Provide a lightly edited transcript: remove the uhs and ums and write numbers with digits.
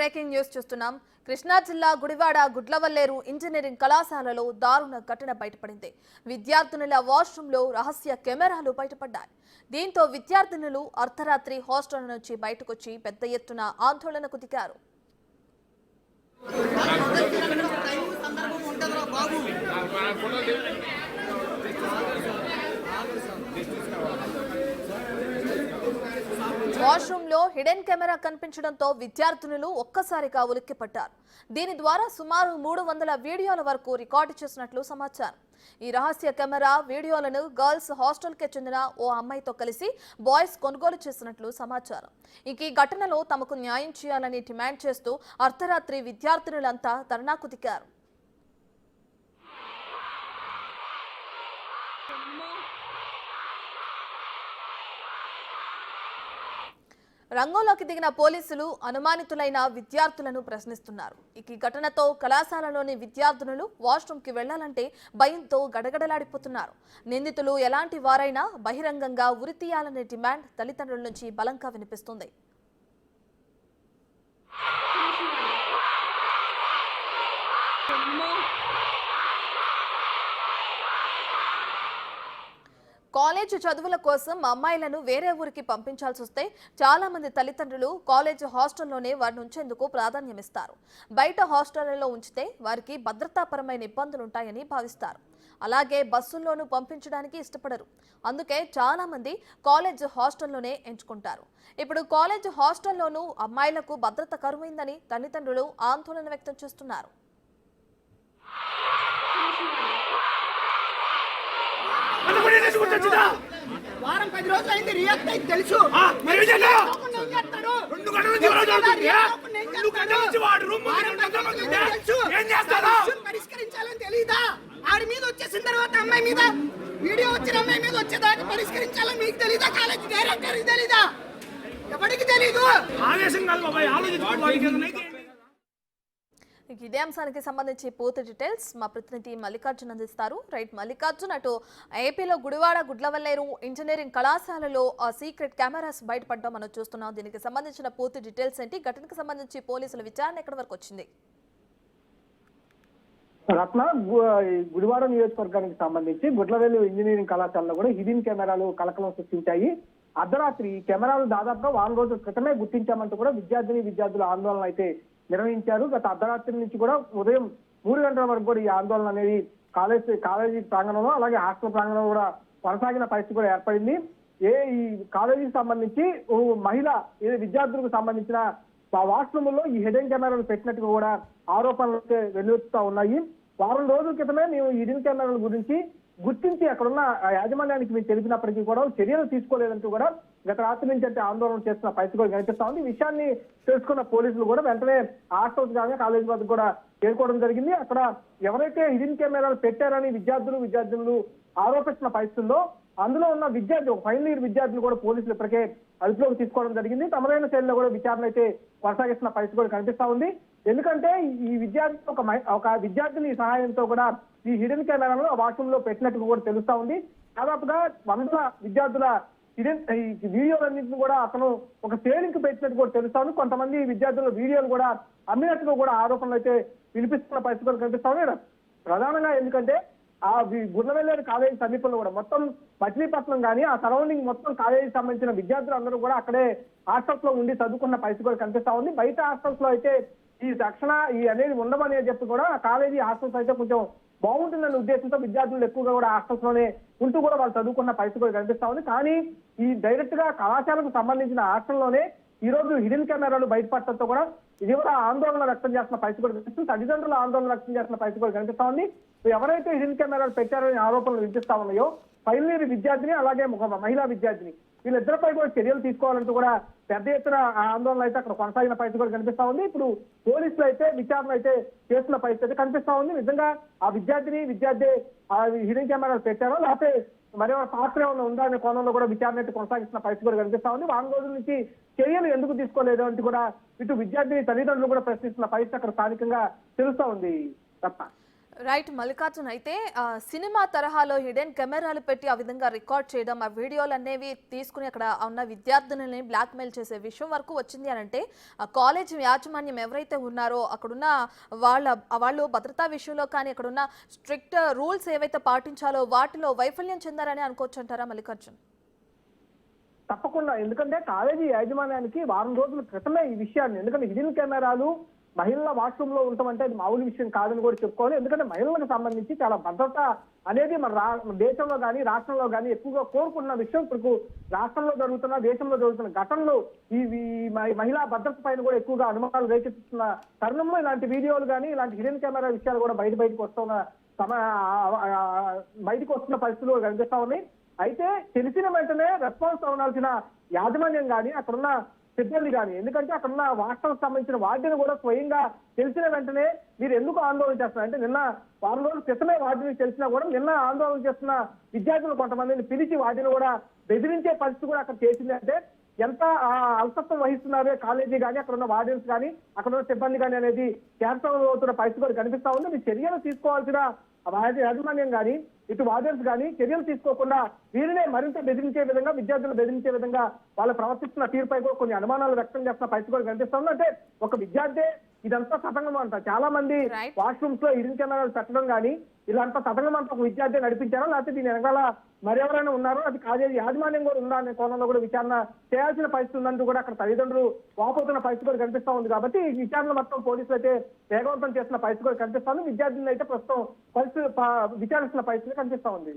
Breaking news చూస్తున్నాం. కృష్ణా జిల్లా Gudivada Gudlavalleru engineering కళాశాలలో దారుణ ఘటన బయటపడింది. విద్యార్థినుల వాష్రూంలో రహస్య కెమెరాలు బయటపడ్డాయి. దీంతో విద్యార్థినులు అర్ధరాత్రి హాస్టల్ నుంచి బయటకొచ్చి పెద్ద ఎత్తున ఆందోళనకు దిగారు. వాష్రూంలో హిడెన్ కెమెరా కనిపించడంతో విద్యార్థినులు ఒక్కసారిగా ఉలిక్కిపడ్డారు. దీని ద్వారా సుమారు 300 వీడియోల వరకు రికార్డు చేసినట్లు సమాచారం. ఈ రహస్య కెమెరా వీడియోలను గర్ల్స్ హాస్టల్కి చెందిన ఓ అమ్మాయితో కలిసి బాయ్స్ కొనుగోలు చేసినట్లు సమాచారం. ఈ ఘటనలో తమకు న్యాయం చేయాలని డిమాండ్ చేస్తూ అర్ధరాత్రి విద్యార్థినులంతా ధర్నాకు దిగారు. రంగంలోకి దిగిన పోలీసులు అనుమానితులైన విద్యార్థులను ప్రశ్నిస్తున్నారు. ఈ ఘటనతో కళాశాలలోని విద్యార్థినులు వాష్రూమ్కి వెళ్లాలంటే భయంతో గడగడలాడిపోతున్నారు. నిందితులు ఎలాంటి వారైనా బహిరంగంగా ఉరితీయాలనే డిమాండ్ తల్లిదండ్రుల నుంచి బలంగా వినిపిస్తుంది. కాలేజ్ చదువుల కోసం అమ్మాయిలను వేరే ఊరికి పంపించాల్సి వస్తే చాలా మంది తల్లిదండ్రులు కాలేజ్ హాస్టల్లోనే వారిని ఉంచేందుకు ప్రాధాన్యమిస్తారు. బయట హాస్టళ్లలో ఉంచితే వారికి భద్రతాపరమైన ఇబ్బందులుంటాయని భావిస్తారు. అలాగే బస్సుల్లోనూ పంపించడానికి ఇష్టపడరు. అందుకే చాలా మంది కాలేజ్ హాస్టల్లోనే ఎంచుకుంటారు. ఇప్పుడు కాలేజ్ హాస్టల్లోనూ అమ్మాయిలకు భద్రత కరువైందని తల్లిదండ్రులు ఆందోళన వ్యక్తం చేస్తున్నారు. వారం 10 రోజులు అయింది. రియాక్ట్ అయితే తెలుసు. పరిష్కరించాలని తెలీదా? ఆడి మీద వచ్చేసిన తర్వాత అమ్మాయి మీద వీడియో వచ్చిన అమ్మాయి మీద వచ్చేదాకా పరిష్కరించాలని మీకు తెలీదా? కాలేజ్ డైరెక్టర్ తెలీదా? ఎవరికి తెలీదు? ఇదే అంశానికి సంబంధించి పూర్తి డీటెయిల్స్ మా ప్రతినిధి మల్లికార్జున్ అందిస్తారు. రైట్ మల్లికార్జున్, అటు ఏపీలో గుడివాడ గుడ్లవల్లేరు ఇంజనీరింగ్ కళాశాలలో సీక్రెట్ కెమెరాస్ బయటపడడం మనం చూస్తున్నాం. దీనికి సంబంధించిన పూర్తి డీటెయిల్స్ ఏంటి? ఘటనకు సంబంధించి పోలీసుల విచారణ ఎక్కడి వరకు వచ్చింది? రత్న, గుడివాడ నియోజకవర్గానికి సంబంధించి గుడ్లవల్లేరు ఇంజనీరింగ్ కళాశాలలో కూడా హిడెన్ కెమెరాలు కలకలం సృష్టించాయి. అర్ధరాత్రి కెమెరాలు దాదాపుగా 1 రోజుల క్రితమే గుర్తించామంటూ కూడా విద్యార్థుల ఆందోళన అయితే నిర్వహించారు. గత అర్ధరాత్రి నుంచి కూడా ఉదయం 3 గంటల వరకు కూడా ఈ ఆందోళన అనేది కాలేజీ ప్రాంగణంలో అలాగే హాస్టల్ ప్రాంగణంలో కూడా కొనసాగిన పరిస్థితి కూడా ఏర్పడింది. ఈ కాలేజీకి సంబంధించి విద్యార్థులకు సంబంధించిన వాష్రూమ్లో ఈ హిడెన్ కెమెరాలు పెట్టినట్టుగా కూడా ఆరోపణలు వెల్లువెత్తుతా ఉన్నాయి. వారం రోజుల క్రితమే మేము ఈ హిడెన్ కెమెరాల గురించి గుర్తించి అక్కడున్న యాజమాన్యానికి మేము తెలిపినప్పటికీ కూడా చర్యలు తీసుకోలేదంటూ కూడా గత రాత్రి నుంచి అంటే ఆందోళన చేస్తున్న పరిస్థితి కూడా కనిపిస్తా ఉంది. ఈ విషయాన్ని తెలుసుకున్న పోలీసులు కూడా వెంటనే హాస్టల్స్ కానీ కాలేజీ వద్ద కూడా చేరుకోవడం జరిగింది. అక్కడ ఎవరైతే హిడెన్ కెమెరాలు పెట్టారని విద్యార్థులు ఆరోపిస్తున్న పరిస్థితుల్లో అందులో ఉన్న ఫైనల్ ఇయర్ విద్యార్థులు కూడా పోలీసులు ఇప్పటికే అదుపులోకి తీసుకోవడం జరిగింది. తమదైన శైలిలో కూడా విచారణ అయితే కొనసాగిస్తున్న పరిస్థితి కూడా కనిపిస్తా ఉంది. ఎందుకంటే ఈ విద్యార్థి ఒక విద్యార్థిని సహాయంతో కూడా ఈ హిడెన్ కెమెరాలను వాష్రూమ్ లో పెట్టినట్టు కూడా తెలుస్తా ఉంది. దాదాపుగా 100 విద్యార్థుల వీడియోలన్నింటినీ కూడా అతను ఒక సేలింగ్ పెట్టినట్టు కూడా తెలుస్తా ఉంది. కొంతమంది విద్యార్థుల వీడియోలు కూడా అమ్మినట్టుగా కూడా ఆరోపణలు అయితే వినిపిస్తున్న పరిస్థితి కూడా కనిపిస్తా ఉంది. ప్రధానంగా ఎందుకంటే ఆ గుడ్లవల్లేరు కాలేజీ సమీపంలో కూడా మొత్తం మచిలీపట్నం కానీ ఆ సరౌండింగ్ మొత్తం కాలేజీకి సంబంధించిన విద్యార్థులు అందరూ కూడా అక్కడే హాస్టల్స్ లో ఉండి చదువుకున్న పరిస్థితి కూడా కనిపిస్తా ఉంది. బయట హాస్టల్స్ లో అయితే ఈ రక్షణ అనేది ఉండమని చెప్పి కూడా కాలేజీ హాస్టల్స్ అయితే కొంచెం బాగుంటుందన్న ఉద్దేశంతో విద్యార్థులు ఎక్కువగా కూడా హాస్టల్స్ లోనే ఉంటూ కూడా వాళ్ళు చదువుకున్న పరిస్థితి కూడా కనిపిస్తా ఉంది. కానీ ఈ డైరెక్ట్ గా కళాశాలకు సంబంధించిన హాస్టల్లోనే ఈ రోజు హిడెన్ కెమెరాలు బయటపడటంతో కూడా ఇది కూడా ఆందోళన వ్యక్తం చేస్తున్న పరిస్థితి కూడా కనిపిస్తుంది. తల్లిదండ్రులు ఆందోళన వ్యక్తం చేస్తున్న పరిస్థితి కూడా కనిపిస్తా ఉంది. ఎవరైతే హిడెన్ కెమెరాలు పెట్టారని ఆరోపణలు వినిపిస్తా ఉన్నాయో ఫైనల్ ఇయర్ విద్యార్థిని అలాగే ఒక మహిళా విద్యార్థిని వీళ్ళిద్దరిపై కూడా చర్యలు తీసుకోవాలంటూ కూడా పెద్ద ఎత్తున ఆందోళన అయితే అక్కడ కొనసాగిన పరిస్థితి కూడా కనిపిస్తా ఉంది. ఇప్పుడు పోలీసులు అయితే విచారణ అయితే చేస్తున్న పరిస్థితి అయితే కనిపిస్తా ఉంది. నిజంగా ఆ విద్యార్థి హిడెన్ కెమెరాలు పెట్టారో లేకపోతే మరేమైనా పాత్ర ఏమైనా ఉందా అనే కోణంలో కూడా విచారణ అయితే కొనసాగిస్తున్న పరిస్థితి కూడా కనిపిస్తా ఉంది. 1 రోజుల నుంచి చర్యలు ఎందుకు తీసుకోలేదు అంటే కూడా ఇటు విద్యార్థిని తల్లిదండ్రులు కూడా ప్రశ్నిస్తున్న పరిస్థితి అక్కడ స్థానికంగా తెలుస్తా ఉంది. తప్ప రైట్ మల్లికార్జున్, అయితే సినిమా తరహాలో హిడెన్ కెమెరాలు పెట్టి ఆ విధంగా రికార్డ్ చేయడం, ఆ వీడియోలు అనేవి తీసుకుని అక్కడ ఉన్న విద్యార్థులని బ్లాక్మెయిల్ చేసే విషయం వరకు వచ్చింది అని అంటే ఆ కాలేజ్ యాజమాన్యం ఎవరైతే ఉన్నారో అక్కడున్న వాళ్ళు భద్రతా విషయంలో కానీ అక్కడున్న స్ట్రిక్ట్ రూల్స్ ఏవైతే పాటించాలో వాటిలో వైఫల్యం చెందారని అనుకోవచ్చు అంటారా మల్లికార్జున్? తప్పకుండా, ఎందుకంటే కాలేజీ యాజమాన్యానికి వారం రోజుల క్రితమే ఈ విషయాన్ని, ఎందుకంటే హిడెన్ కెమెరాలు మహిళల వాష్రూమ్ లో ఉండటం అది మామూలు విషయం కాదని కూడా చెప్పుకోవాలి. ఎందుకంటే మహిళలకు సంబంధించి చాలా భద్రత అనేది మన దేశంలో కానీ రాష్ట్రంలో కానీ ఎక్కువగా కోరుకున్న విషయం. ఇప్పుడు రాష్ట్రంలో జరుగుతున్న దేశంలో జరుగుతున్న ఘటనలు ఈ మహిళా భద్రత పైన కూడా ఎక్కువగా అనుమానాలు రేకెత్తుతున్న తరుణంలో ఇలాంటి వీడియోలు కానీ ఇలాంటి హిడెన్ కెమెరా విషయాలు కూడా బయటకు వస్తున్న పరిస్థితులు కూడా కనిపిస్తా ఉన్నాయి. అయితే తెలిసిన వెంటనే రెస్పాన్స్ అవ్వాల్సిన యాజమాన్యం కానీ అక్కడున్న సిబ్బంది కానీ, ఎందుకంటే అక్కడున్న వాస్తవానికి సంబంధించిన వార్డుని కూడా స్వయంగా తెలిసిన వెంటనే మీరు ఎందుకు ఆందోళన చేస్తున్నారు అంటే, నిన్న వారం రోజుల క్రితమే వార్డుని తెలిసినా కూడా నిన్న ఆందోళన చేస్తున్న విద్యార్థులు కొంతమందిని పిలిచి వాటిని కూడా బెదిరించే పరిస్థితి కూడా అక్కడ చేసింది. అంటే ఎంత అల్పత్వం వహిస్తున్నారో కాలేజీ కానీ అక్కడ ఉన్న వార్డెన్స్ కానీ అక్కడ ఉన్న సిబ్బంది కానీ అనేది కేంద్రంలో అవుతున్న పరిస్థితి కూడా కనిపిస్తా ఉంది. మీ చర్యలు తీసుకోవాల్సిన యాజమాన్యం కానీ ఇటు వార్డెన్స్ కానీ చర్యలు తీసుకోకుండా వీరినే మరింత బెదిరించే విధంగా, విద్యార్థులు బెదిరించే విధంగా వాళ్ళు ప్రవర్తిస్తున్న తీరుపై కూడా కొన్ని అనుమానాలు వ్యక్తం చేస్తున్న పరిస్థితి కూడా కనిపిస్తా ఉంది. అంటే ఒక విద్యార్థి ఇదంతా తతంగం అంట, చాలా మంది వాష్రూమ్స్ లో హిడెన్ కెమెరాలు పెట్టడం కానీ ఇలాంటి తతంగం అంతా ఒక విద్యార్థి నడిపించారో లేకపోతే దీని వెనకాల మరెవరైనా ఉన్నారో, అది కాలేజీ యాజమాన్యం కూడా ఉందా అనే కోణంలో కూడా విచారణ చేయాల్సిన పరిస్థితి ఉందంటూ కూడా అక్కడ తల్లిదండ్రులు వాపోతున్న పరిస్థితి కూడా కనిపిస్తా ఉంది. కాబట్టి ఈ విచారణ మొత్తం పోలీసులు అయితే వేగవంతం చేస్తున్న పరిస్థితి కూడా కనిపిస్తా ఉంది. విద్యార్థులను అయితే ప్రస్తుతం విచారిస్తున్న పరిస్థితి కనిపిస్తా ఉంది.